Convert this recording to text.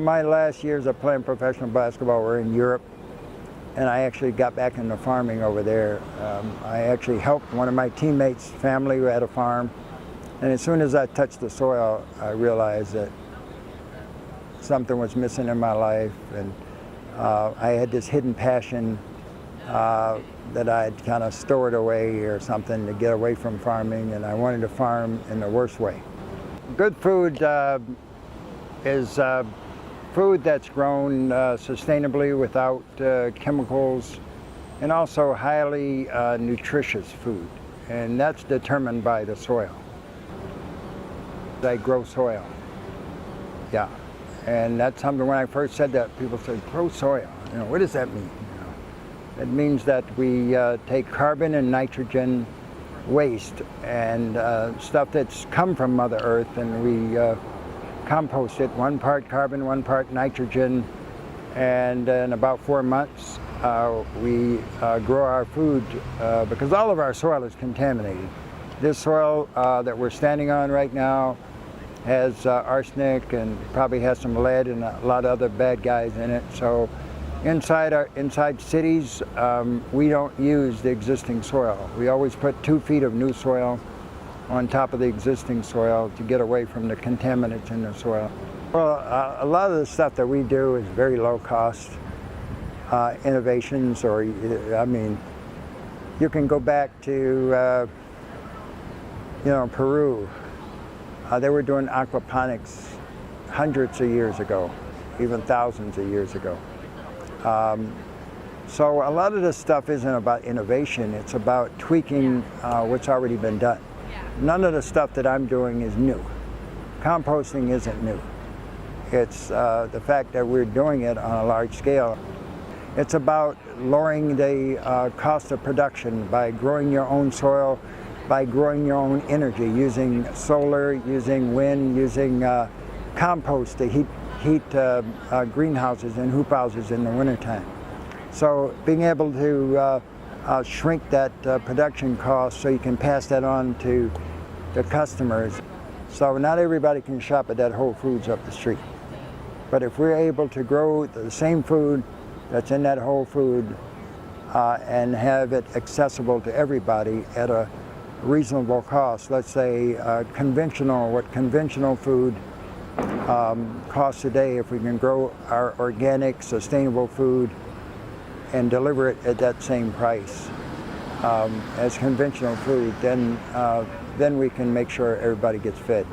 My last years of playing professional basketball were in Europe, and I actually got back into farming over there. I actually helped one of my teammates' family who had a farm, and as soon as I touched the soil, I realized that something was missing in my life, and I had this hidden passion that I'd kind of stored away or something to get away from farming, and I wanted to farm in the worst way. Good food is food that's grown sustainably without chemicals, and also highly nutritious food, and that's determined by the soil. I grow soil, yeah, and that's something when I first said that, people said, grow soil, you know, what does that mean? You know, it means that we take carbon and nitrogen waste and stuff that's come from Mother Earth, and we compost it, 1 part carbon, 1 part nitrogen, and in about 4 months we grow our food because all of our soil is contaminated. This soil that we're standing on right now has arsenic and probably has some lead and a lot of other bad guys in it. So inside cities, we don't use the existing soil. We always put 2 feet of new soil on top of the existing soil to get away from the contaminants in the soil. Well, a lot of the stuff that we do is very low cost innovations, or I mean, you can go back to Peru. They were doing aquaponics hundreds of years ago, even thousands of years ago. So a lot of this stuff isn't about innovation, it's about tweaking what's already been done. None of the stuff that I'm doing is new. Composting isn't new. It's the fact that we're doing it on a large scale. It's about lowering the cost of production by growing your own soil, by growing your own energy, using solar, using wind, using compost to heat greenhouses and hoop houses in the wintertime. So being able to shrink that production cost so you can pass that on to the customers. So not everybody can shop at that Whole Foods up the street. But if we're able to grow the same food that's in that Whole Food and have it accessible to everybody at a reasonable cost, let's say what conventional food costs today, if we can grow our organic, sustainable food and deliver it at that same price as conventional food, then we can make sure everybody gets fed.